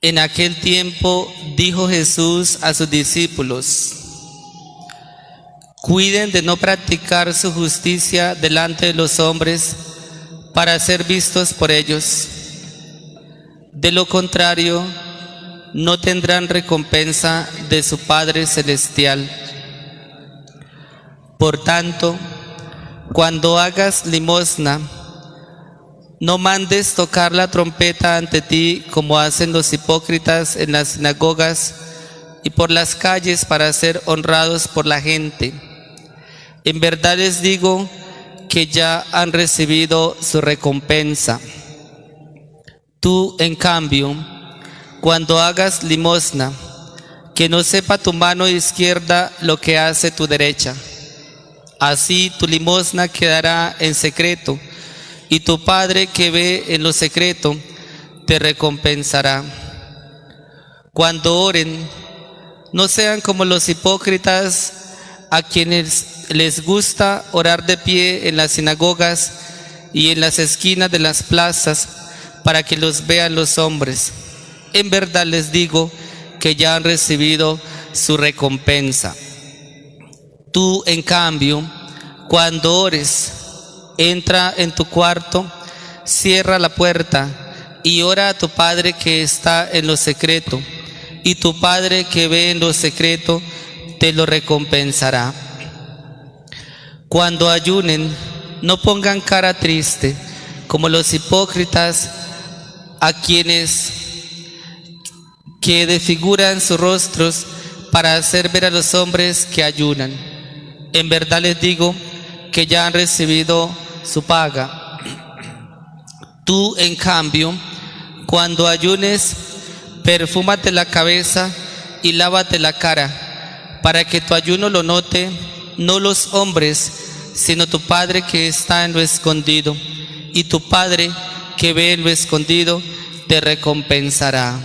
En aquel tiempo dijo Jesús a sus discípulos: cuiden de no practicar su justicia delante de los hombres para ser vistos por ellos. De lo contrario, no tendrán recompensa de su Padre Celestial. Por tanto, cuando hagas limosna, no mandes tocar la trompeta ante ti como hacen los hipócritas en las sinagogas y por las calles para ser honrados por la gente. En verdad les digo que ya han recibido su recompensa. Tú, en cambio, cuando hagas limosna, que no sepa tu mano izquierda lo que hace tu derecha. Así tu limosna quedará en secreto, y tu Padre que ve en lo secreto te recompensará. Cuando oren, no sean como los hipócritas, a quienes les gusta orar de pie en las sinagogas y en las esquinas de las plazas para que los vean los hombres. En verdad les digo que ya han recibido su recompensa. Tú, en cambio, cuando ores, entra en tu cuarto, cierra la puerta y ora a tu Padre que está en lo secreto, y tu Padre que ve en lo secreto te lo recompensará. Cuando ayunen, no pongan cara triste, como los hipócritas, a quienes que desfiguran sus rostros para hacer ver a los hombres que ayunan. En verdad les digo que ya han recibido su paga. Tú, en cambio, cuando ayunes, perfúmate la cabeza y lávate la cara, para que tu ayuno lo note no los hombres, sino tu Padre que está en lo escondido, y tu Padre que ve en lo escondido te recompensará.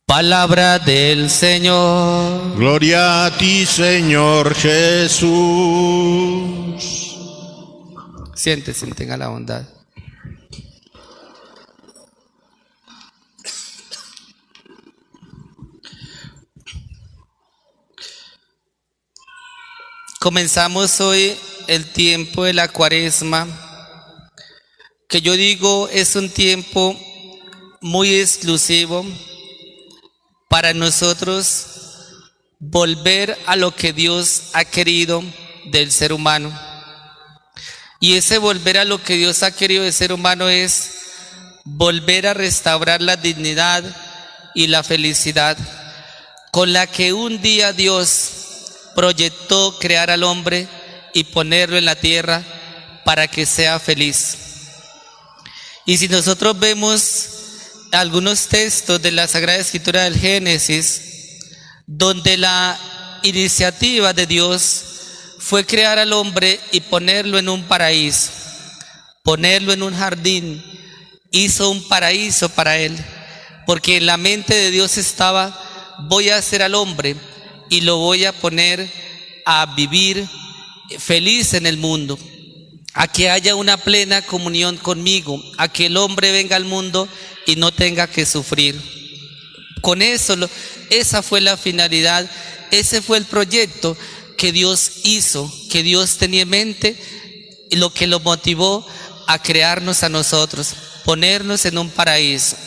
Palabra del Señor. Gloria a ti, Señor Jesús. Siéntese, tenga la bondad. Comenzamos hoy el tiempo de la Cuaresma, que yo digo es un tiempo muy exclusivo para nosotros volver a lo que Dios ha querido del ser humano. Y ese volver a lo que Dios ha querido del ser humano es volver a restaurar la dignidad y la felicidad con la que un día Dios proyectó crear al hombre y ponerlo en la tierra para que sea feliz. Y si nosotros vemos algunos textos de la Sagrada Escritura del Génesis, donde la iniciativa de Dios fue crear al hombre y ponerlo en un paraíso, ponerlo en un jardín, hizo un paraíso para él, porque en la mente de Dios estaba: voy a hacer al hombre y lo voy a poner a vivir feliz en el mundo, a que haya una plena comunión conmigo, a que el hombre venga al mundo y no tenga que sufrir. Con eso, esa fue la finalidad, ese fue el proyecto que Dios hizo, que Dios tenía en mente, y lo que lo motivó a crearnos a nosotros, ponernos en un paraíso.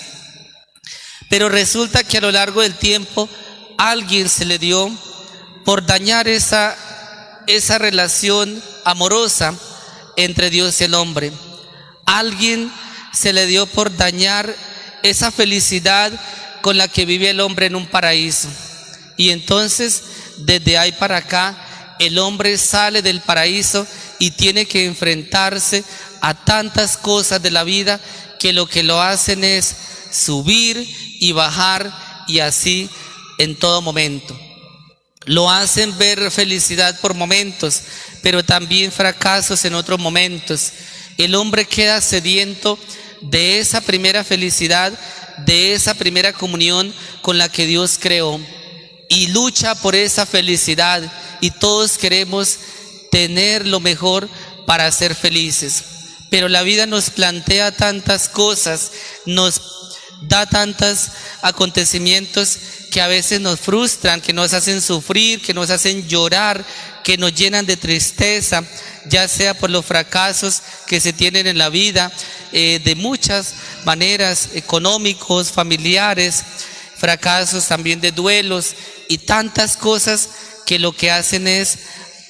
Pero resulta que a lo largo del tiempo alguien se le dio por dañar esa relación amorosa entre Dios y el hombre. Alguien se le dio por dañar esa felicidad con la que vive el hombre en un paraíso. Y entonces, desde ahí para acá, el hombre sale del paraíso y tiene que enfrentarse a tantas cosas de la vida que lo hacen es subir y bajar, y así en todo momento. Lo hacen ver felicidad por momentos, pero también fracasos en otros momentos. El hombre queda sediento de esa primera felicidad, de esa primera comunión con la que Dios creó, y lucha por esa felicidad, y todos queremos tener lo mejor para ser felices. Pero la vida nos plantea tantas cosas, nos da tantos acontecimientos que a veces nos frustran, que nos hacen sufrir, que nos hacen llorar, que nos llenan de tristeza, ya sea por los fracasos que se tienen en la vida, de muchas maneras, económicos, familiares, fracasos también de duelos y tantas cosas que lo que hacen es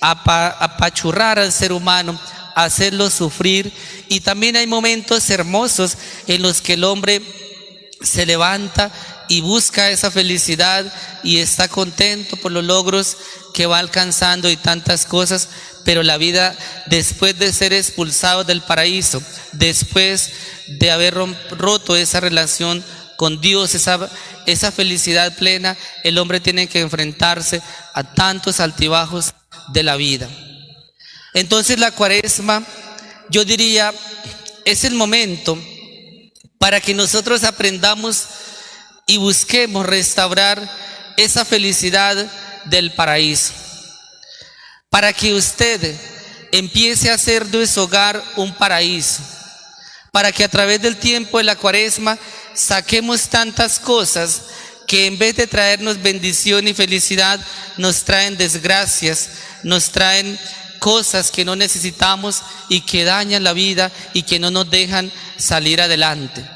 apachurrar al ser humano, hacerlo sufrir. Y también hay momentos hermosos en los que el hombre se levanta y busca esa felicidad y está contento por los logros que va alcanzando y tantas cosas, pero la vida, después de ser expulsado del paraíso, después de haber roto esa relación con Dios, esa felicidad plena, el hombre tiene que enfrentarse a tantos altibajos de la vida. Entonces la Cuaresma, yo diría, es el momento para que nosotros aprendamos y busquemos restaurar esa felicidad del paraíso, para que usted empiece a hacer de su hogar un paraíso, para que a través del tiempo de la Cuaresma saquemos tantas cosas que en vez de traernos bendición y felicidad, nos traen desgracias, nos traen cosas que no necesitamos y que dañan la vida y que no nos dejan salir adelante.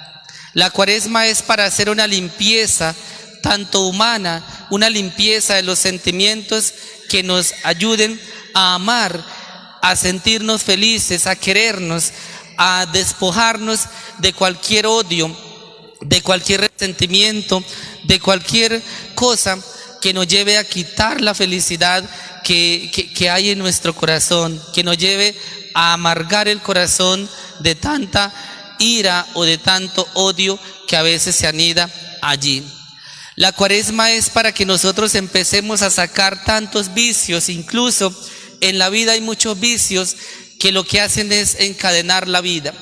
La Cuaresma es para hacer una limpieza tanto humana, una limpieza de los sentimientos que nos ayuden a amar, a sentirnos felices, a querernos, a despojarnos de cualquier odio, de cualquier resentimiento, de cualquier cosa que nos lleve a quitar la felicidad que hay en nuestro corazón, que nos lleve a amargar el corazón de tanta ira o de tanto odio que a veces se anida allí. La Cuaresma es para que nosotros empecemos a sacar tantos vicios. Incluso en la vida hay muchos vicios que lo que hacen es encadenar la vida,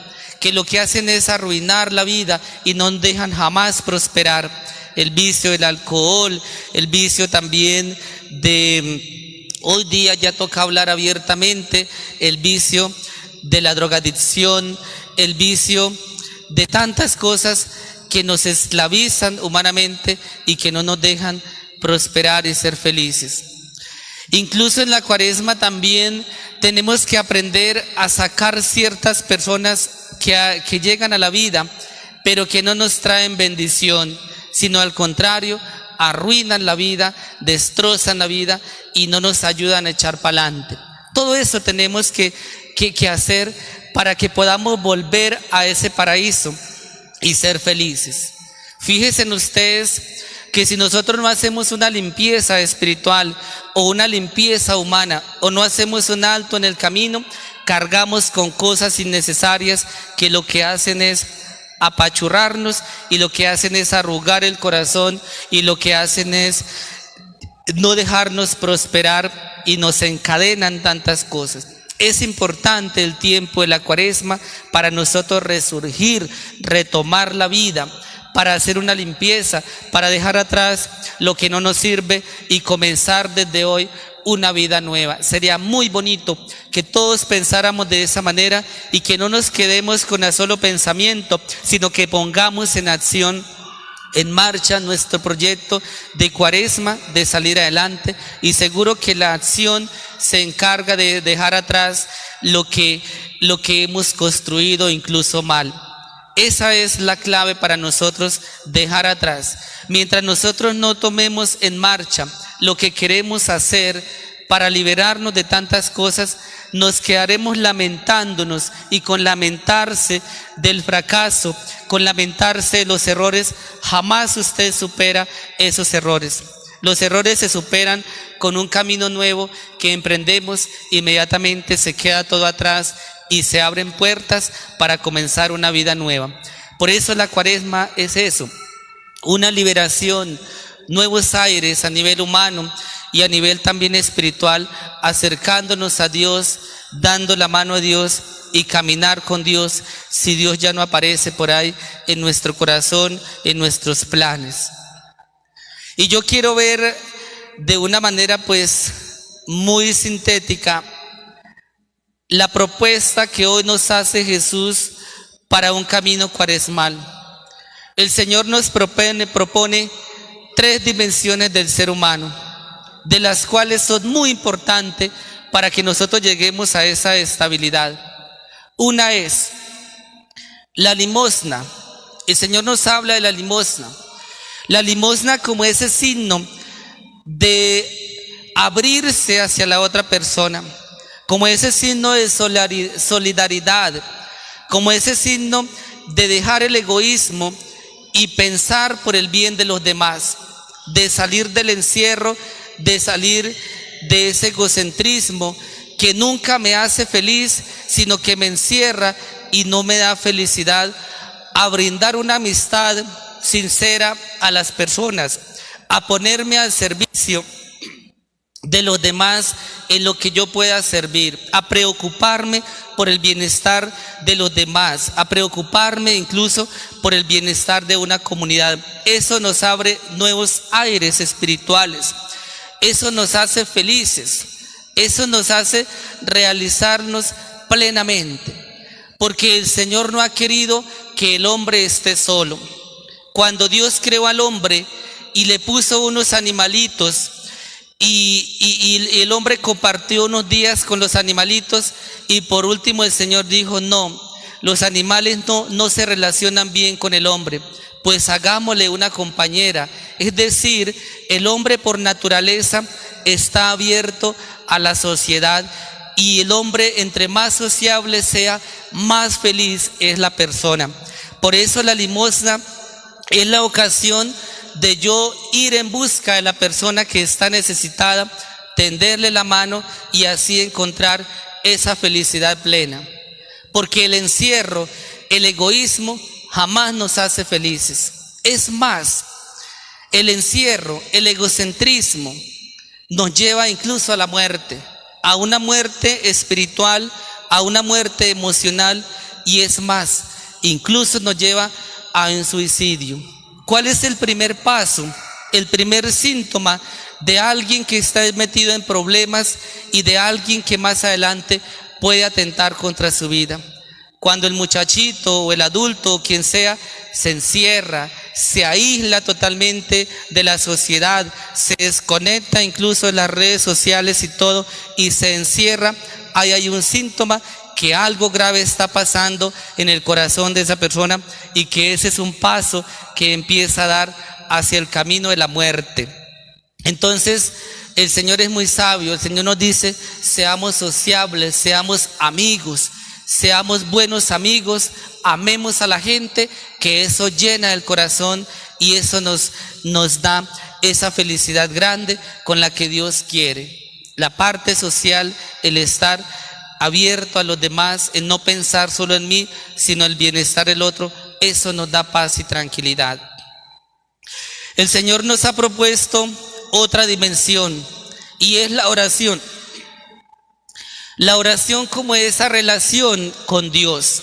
que lo que hacen es arruinar la vida y no dejan jamás prosperar. El vicio del alcohol, el vicio también de, hoy día ya toca hablar abiertamente, el vicio de la drogadicción, el vicio de tantas cosas que nos esclavizan humanamente y que no nos dejan prosperar y ser felices. Incluso en la Cuaresma también tenemos que aprender a sacar ciertas personas que llegan a la vida, pero que no nos traen bendición, sino al contrario, arruinan la vida, destrozan la vida y no nos ayudan a echar para adelante. Todo eso tenemos que hacer para que podamos volver a ese paraíso y ser felices. Fíjense en ustedes que si nosotros no hacemos una limpieza espiritual o una limpieza humana o no hacemos un alto en el camino, cargamos con cosas innecesarias que lo que hacen es apachurrarnos y lo que hacen es arrugar el corazón y lo que hacen es no dejarnos prosperar y nos encadenan tantas cosas. Es importante el tiempo de la Cuaresma para nosotros resurgir, retomar la vida, para hacer una limpieza, para dejar atrás lo que no nos sirve y comenzar desde hoy una vida nueva. Sería muy bonito que todos pensáramos de esa manera y que no nos quedemos con el solo pensamiento, sino que pongamos en acción, en marcha nuestro proyecto de Cuaresma, de salir adelante, y seguro que la acción se encarga de dejar atrás lo que hemos construido incluso mal. Esa es la clave para nosotros, dejar atrás. Mientras nosotros no tomemos en marcha lo que queremos hacer para liberarnos de tantas cosas, nos quedaremos lamentándonos, y con lamentarse del fracaso, con lamentarse de los errores, jamás usted supera esos errores. Los errores se superan con un camino nuevo que emprendemos, inmediatamente se queda todo atrás y se abren puertas para comenzar una vida nueva. Por eso la Cuaresma es eso, una liberación, nuevos aires a nivel humano y a nivel también espiritual, acercándonos a Dios, dando la mano a Dios y caminar con Dios si Dios ya no aparece por ahí en nuestro corazón, en nuestros planes. Y yo quiero ver de una manera pues muy sintética la propuesta que hoy nos hace Jesús para un camino cuaresmal. el Señor nos propone tres dimensiones del ser humano, de las cuales son muy importantes para que nosotros lleguemos a esa estabilidad. Una es la limosna. El Señor nos habla de la limosna. La limosna como ese signo de abrirse hacia la otra persona, como ese signo de solidaridad, como ese signo de dejar el egoísmo y pensar por el bien de los demás, de salir del encierro, de salir de ese egocentrismo que nunca me hace feliz, sino que me encierra y no me da felicidad, a brindar una amistad sincera a las personas, a ponerme al servicio de los demás en lo que yo pueda servir, a preocuparme por el bienestar de los demás, a preocuparme incluso por el bienestar de una comunidad. Eso nos abre nuevos aires espirituales, eso nos hace felices, eso nos hace realizarnos plenamente, porque el Señor no ha querido que el hombre esté solo. Cuando Dios creó al hombre y le puso unos animalitos, y el hombre compartió unos días con los animalitos, y por último el Señor dijo: no, los animales no se relacionan bien con el hombre, pues hagámosle una compañera. Es decir, el hombre por naturaleza está abierto a la sociedad, y el hombre, entre más sociable sea, más feliz es la persona. Por eso la limosna es la ocasión de yo ir en busca de la persona que está necesitada, tenderle la mano y así encontrar esa felicidad plena. Porque el encierro, el egoísmo jamás nos hace felices. Es más, el encierro, el egocentrismo nos lleva incluso a la muerte, a una muerte espiritual, a una muerte emocional, y es más, incluso nos lleva a un suicidio. ¿Cuál es el primer paso? El primer síntoma de alguien que está metido en problemas y de alguien que más adelante puede atentar contra su vida. Cuando el muchachito o el adulto o quien sea se encierra, se aísla totalmente de la sociedad, se desconecta incluso de las redes sociales y todo, y se encierra, ahí hay un síntoma que algo grave está pasando en el corazón de esa persona, y que ese es un paso que empieza a dar hacia el camino de la muerte. Entonces el Señor es muy sabio. El Señor nos dice: seamos sociables, seamos amigos, seamos buenos amigos, amemos a la gente, que eso llena el corazón y eso nos da esa felicidad grande con la que Dios quiere. La parte social, el estar abierto a los demás, el no pensar solo en mí, sino el bienestar del otro, eso nos da paz y tranquilidad. El Señor nos ha propuesto otra dimensión, y es la oración. La oración como esa relación con Dios,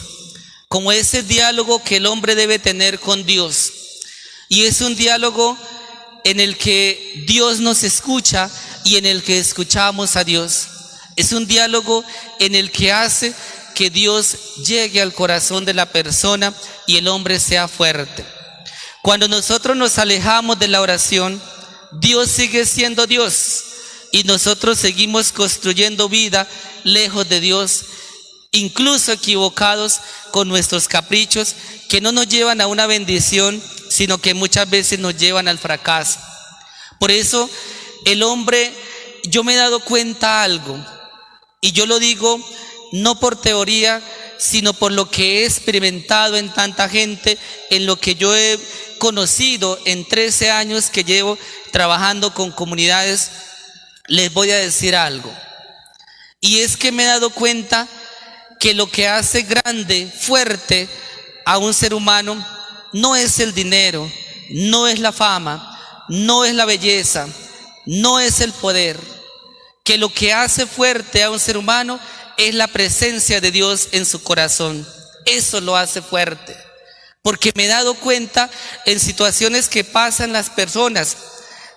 como ese diálogo que el hombre debe tener con Dios. Y es un diálogo en el que Dios nos escucha y en el que escuchamos a Dios. Es un diálogo en el que hace que Dios llegue al corazón de la persona y el hombre sea fuerte. Cuando nosotros nos alejamos de la oración, Dios sigue siendo Dios y nosotros seguimos construyendo vida lejos de Dios, incluso equivocados con nuestros caprichos que no nos llevan a una bendición, sino que muchas veces nos llevan al fracaso. Por eso el hombre, yo me he dado cuenta algo, y yo lo digo no por teoría, sino por lo que he experimentado en tanta gente, en lo que yo he conocido en 13 años que llevo trabajando con comunidades. Les voy a decir algo, y es que me he dado cuenta que lo que hace grande, fuerte a un ser humano no es el dinero, no es la fama, no es la belleza, no es el poder. Que lo que hace fuerte a un ser humano es la presencia de Dios en su corazón. Eso lo hace fuerte. Porque me he dado cuenta en situaciones que pasan las personas,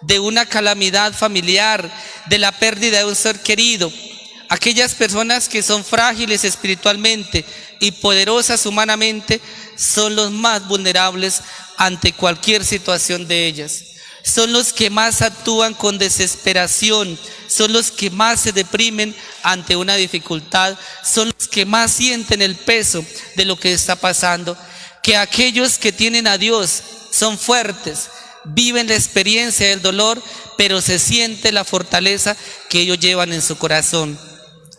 de una calamidad familiar, de la pérdida de un ser querido, aquellas personas que son frágiles espiritualmente y poderosas humanamente, son los más vulnerables ante cualquier situación de ellas. Son los que más actúan con desesperación, son los que más se deprimen ante una dificultad, son los que más sienten el peso de lo que está pasando. Que aquellos que tienen a Dios son fuertes, viven la experiencia del dolor, pero se siente la fortaleza que ellos llevan en su corazón.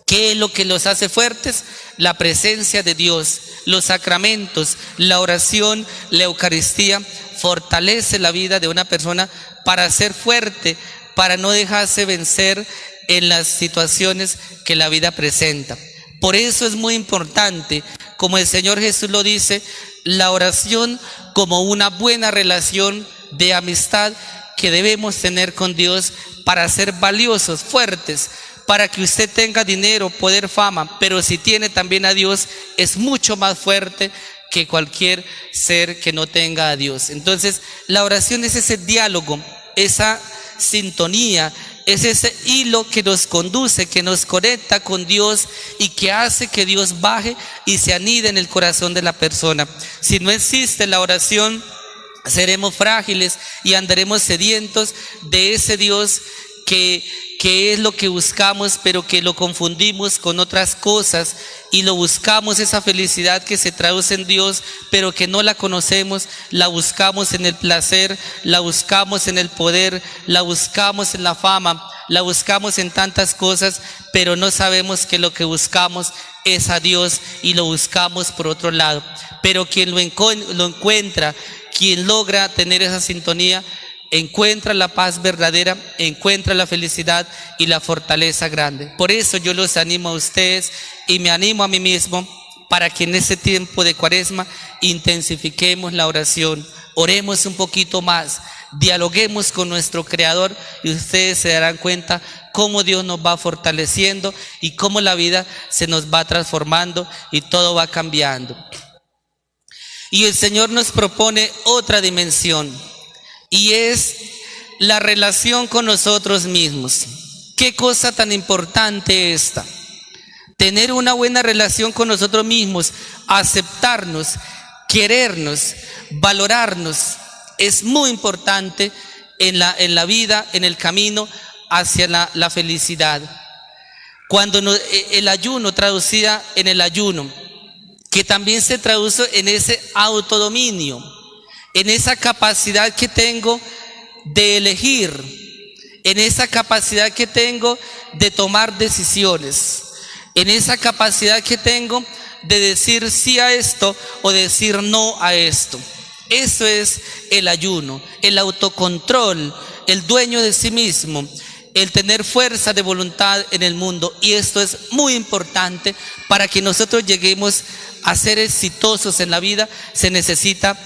¿Qué es lo que los hace fuertes? La presencia de Dios, los sacramentos, la oración, la Eucaristía, fortalece la vida de una persona para ser fuerte, para no dejarse vencer en las situaciones que la vida presenta. Por eso es muy importante, como el Señor Jesús lo dice, la oración como una buena relación de amistad que debemos tener con Dios para ser valiosos, fuertes, para que usted tenga dinero, poder, fama, pero si tiene también a Dios, es mucho más fuerte que cualquier ser que no tenga a Dios. Entonces, la oración es ese diálogo, esa sintonía, es ese hilo que nos conduce, que nos conecta con Dios y que hace que Dios baje y se anide en el corazón de la persona. Si no existe la oración, seremos frágiles y andaremos sedientos de ese Dios que es lo que buscamos, pero que lo confundimos con otras cosas y lo buscamos, esa felicidad que se traduce en Dios, pero que no la conocemos, la buscamos en el placer, la buscamos en el poder, la buscamos en la fama, la buscamos en tantas cosas, pero no sabemos que lo que buscamos es a Dios y lo buscamos por otro lado. Pero quien lo encuentra, quien logra tener esa sintonía, encuentra la paz verdadera, encuentra la felicidad y la fortaleza grande. Por eso yo los animo a ustedes y me animo a mí mismo para que en este tiempo de Cuaresma intensifiquemos la oración, oremos un poquito más, dialoguemos con nuestro Creador y ustedes se darán cuenta cómo Dios nos va fortaleciendo y cómo la vida se nos va transformando y todo va cambiando. Y el Señor nos propone otra dimensión, y es la relación con nosotros mismos. Qué cosa tan importante esta. Tener una buena relación con nosotros mismos, aceptarnos, querernos, valorarnos, es muy importante en la vida, en el camino hacia la felicidad. Cuando el ayuno, traducida en el ayuno, que también se traduce en ese autodominio, en esa capacidad que tengo de elegir, en esa capacidad que tengo de tomar decisiones, en esa capacidad que tengo de decir sí a esto o decir no a esto. Eso es el ayuno, el autocontrol, el dueño de sí mismo, el tener fuerza de voluntad en el mundo. Y esto es muy importante para que nosotros lleguemos a ser exitosos en la vida. Se necesita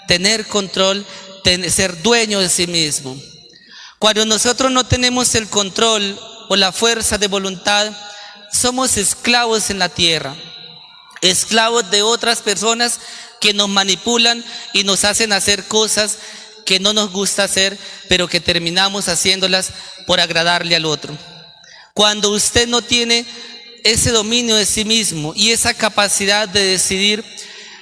tener control, ser dueño de sí mismo. Cuando nosotros no tenemos el control o la fuerza de voluntad, somos esclavos en la tierra, esclavos de otras personas que nos manipulan y nos hacen hacer cosas que no nos gusta hacer, pero que terminamos haciéndolas por agradarle al otro. Cuando usted no tiene ese dominio de sí mismo y esa capacidad de decidir,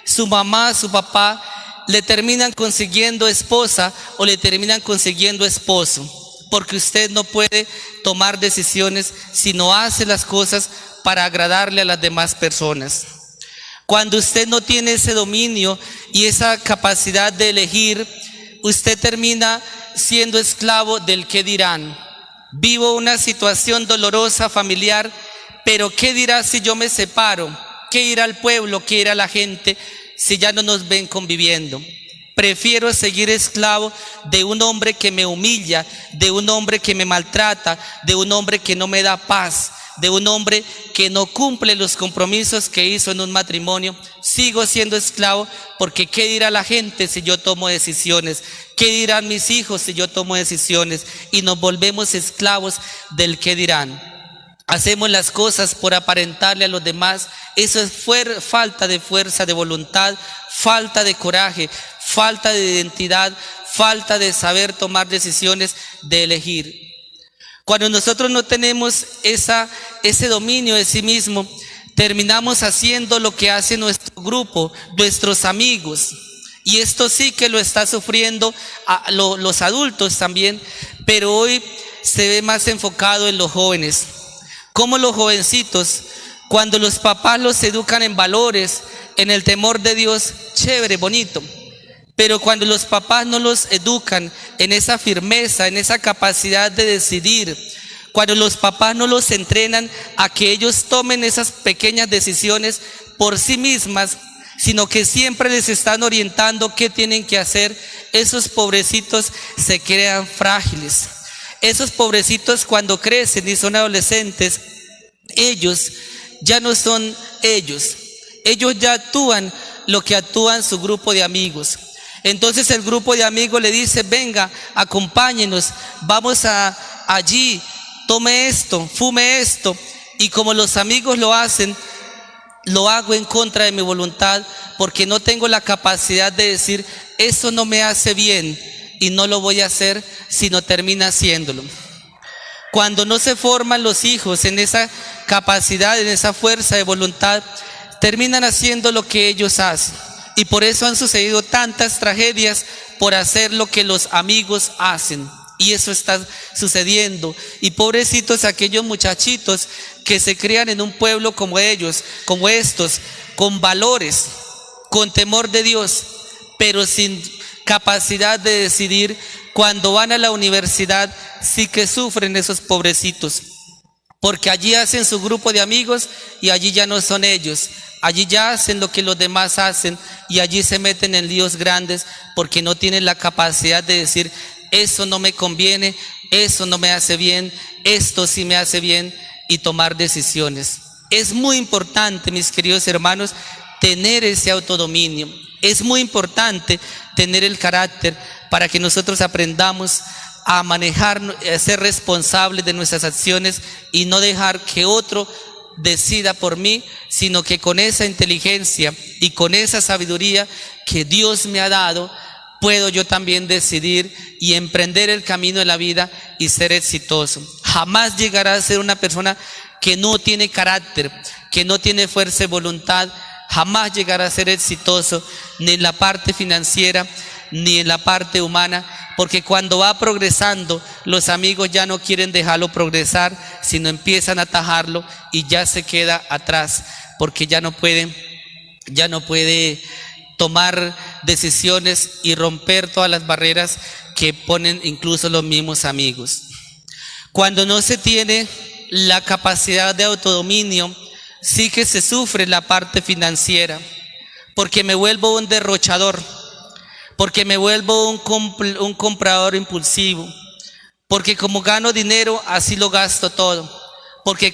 su mamá, su papá le terminan consiguiendo esposa o le terminan consiguiendo esposo, porque usted no puede tomar decisiones si no hace las cosas para agradarle a las demás personas. Cuando usted no tiene ese dominio y esa capacidad de elegir, usted termina siendo esclavo del qué dirán. Vivo una situación dolorosa familiar, pero ¿qué dirá si yo me separo? ¿Qué dirá el pueblo? ¿Qué dirá la gente si ya no nos ven conviviendo? Prefiero seguir esclavo de un hombre que me humilla, de un hombre que me maltrata, de un hombre que no me da paz, de un hombre que no cumple los compromisos que hizo en un matrimonio. Sigo siendo esclavo porque ¿qué dirá la gente si yo tomo decisiones? ¿Qué dirán mis hijos si yo tomo decisiones? Y nos volvemos esclavos del qué dirán. Hacemos las cosas por aparentarle a los demás. Eso es falta de fuerza de voluntad, falta de coraje, falta de identidad, falta de saber tomar decisiones, de elegir. Cuando nosotros no tenemos ese dominio de sí mismo, terminamos haciendo lo que hace nuestro grupo, nuestros amigos. Y esto sí que lo está sufriendo los adultos también, pero hoy se ve más enfocado en los jóvenes. Como los jovencitos, cuando los papás los educan en valores, en el temor de Dios, chévere, bonito. Pero cuando los papás no los educan en esa firmeza, en esa capacidad de decidir, cuando los papás no los entrenan a que ellos tomen esas pequeñas decisiones por sí mismas, sino que siempre les están orientando qué tienen que hacer, esos pobrecitos se crean frágiles. Esos pobrecitos cuando crecen y son adolescentes, ellos ya no son ellos. Ellos ya actúan lo que actúan su grupo de amigos. Entonces el grupo de amigos le dice, venga, acompáñenos, vamos allí, tome esto, fume esto. Y como los amigos lo hacen, lo hago en contra de mi voluntad, porque no tengo la capacidad de decir, eso no me hace bien y no lo voy a hacer, sino termina haciéndolo. Cuando no se forman los hijos en esa capacidad, en esa fuerza de voluntad, terminan haciendo lo que ellos hacen. Y por eso han sucedido tantas tragedias por hacer lo que los amigos hacen. Y eso está sucediendo. Y pobrecitos aquellos muchachitos que se crían en un pueblo como ellos, como estos, con valores, con temor de Dios, pero sin capacidad de decidir. Cuando van a la universidad sí que sufren esos pobrecitos, porque allí hacen su grupo de amigos y allí ya no son ellos. Allí ya hacen lo que los demás hacen y allí se meten en líos grandes porque no tienen la capacidad de decir, eso no me conviene, eso no me hace bien, esto sí me hace bien, y tomar decisiones. Es muy importante, mis queridos hermanos, tener ese autodominio. Es muy importante tener el carácter para que nosotros aprendamos a manejar, a ser responsables de nuestras acciones y no dejar que otro decida por mí, sino que con esa inteligencia y con esa sabiduría que Dios me ha dado, puedo yo también decidir y emprender el camino de la vida y ser exitoso. Jamás llegará a ser una persona que no tiene carácter, que no tiene fuerza de voluntad, jamás llegará a ser exitoso ni en la parte financiera ni en la parte humana, porque cuando va progresando, los amigos ya no quieren dejarlo progresar, sino empiezan a atajarlo y ya se queda atrás, porque ya no puede tomar decisiones y romper todas las barreras que ponen incluso los mismos amigos. Cuando no se tiene la capacidad de autodominio, sí que se sufre la parte financiera, porque me vuelvo un derrochador, porque me vuelvo un comprador impulsivo, porque como gano dinero, así lo gasto todo, porque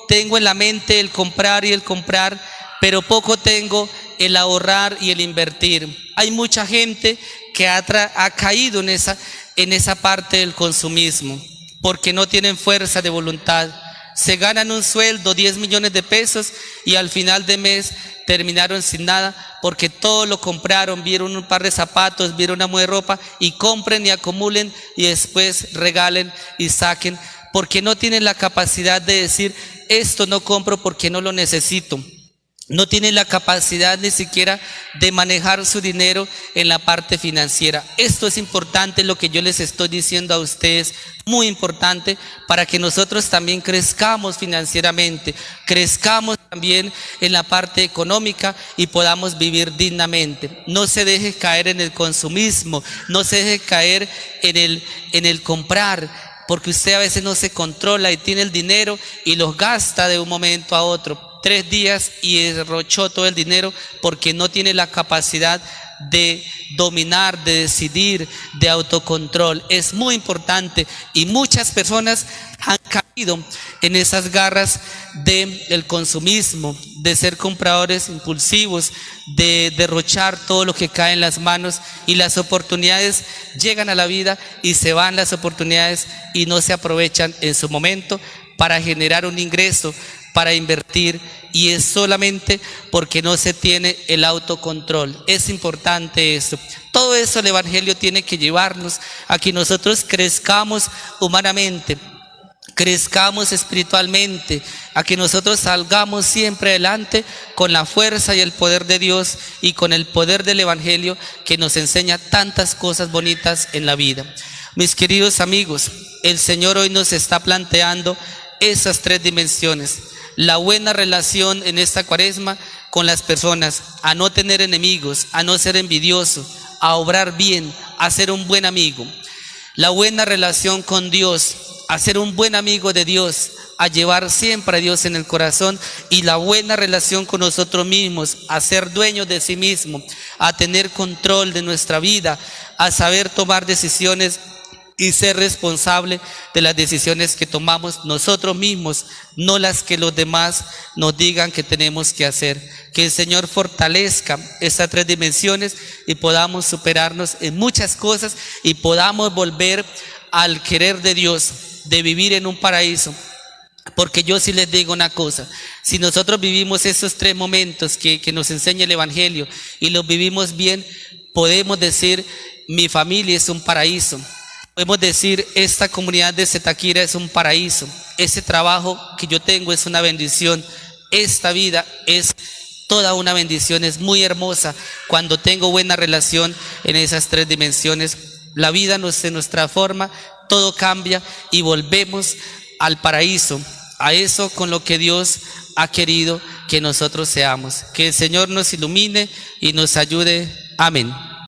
tengo en la mente el comprar y el comprar, pero poco tengo el ahorrar y el invertir. Hay mucha gente que ha caído en esa parte del consumismo, porque no tienen fuerza de voluntad. Se ganan un sueldo, 10 millones de pesos, y al final de mes terminaron sin nada, porque todo lo compraron, vieron un par de zapatos, vieron una muda de ropa, y compren y acumulen, y después regalen y saquen, porque no tienen la capacidad de decir, esto no compro porque no lo necesito. No tienen la capacidad ni siquiera de manejar su dinero en la parte financiera. Esto es importante, lo que yo les estoy diciendo a ustedes, muy importante para que nosotros también crezcamos financieramente, crezcamos también en la parte económica y podamos vivir dignamente. No se deje caer en el consumismo, no se deje caer en el comprar, porque usted a veces no se controla y tiene el dinero y los gasta de un momento a otro. 3 días y derrochó todo el dinero porque no tiene la capacidad de dominar, de decidir, de autocontrol. Es muy importante, y muchas personas han caído en esas garras del consumismo, de ser compradores impulsivos, de derrochar todo lo que cae en las manos, y las oportunidades llegan a la vida y se van las oportunidades y no se aprovechan en su momento para generar un ingreso, para invertir, y es solamente porque no se tiene el autocontrol. Es importante eso. Todo eso el Evangelio tiene que llevarnos a que nosotros crezcamos humanamente, crezcamos espiritualmente, a que nosotros salgamos siempre adelante con la fuerza y el poder de Dios y con el poder del Evangelio que nos enseña tantas cosas bonitas en la vida. Mis queridos amigos, el Señor hoy nos está planteando esas tres dimensiones: la buena relación en esta cuaresma con las personas, a no tener enemigos, a no ser envidioso, a obrar bien, a ser un buen amigo; la buena relación con Dios, a ser un buen amigo de Dios, a llevar siempre a Dios en el corazón; y la buena relación con nosotros mismos, a ser dueños de sí mismo, a tener control de nuestra vida, a saber tomar decisiones y ser responsable de las decisiones que tomamos nosotros mismos, no las que los demás nos digan que tenemos que hacer. Que el Señor fortalezca estas tres dimensiones y podamos superarnos en muchas cosas y podamos volver al querer de Dios, de vivir en un paraíso. Porque yo sí les digo una cosa: si nosotros vivimos esos tres momentos que nos enseña el Evangelio y los vivimos bien, podemos decir: mi familia es un paraíso. Podemos decir: esta comunidad de Zitakira es un paraíso. Ese trabajo que yo tengo es una bendición. Esta vida es toda una bendición, es muy hermosa. Cuando tengo buena relación en esas tres dimensiones, la vida se nos transforma, todo cambia y volvemos al paraíso, a eso con lo que Dios ha querido que nosotros seamos. Que el Señor nos ilumine y nos ayude. Amén.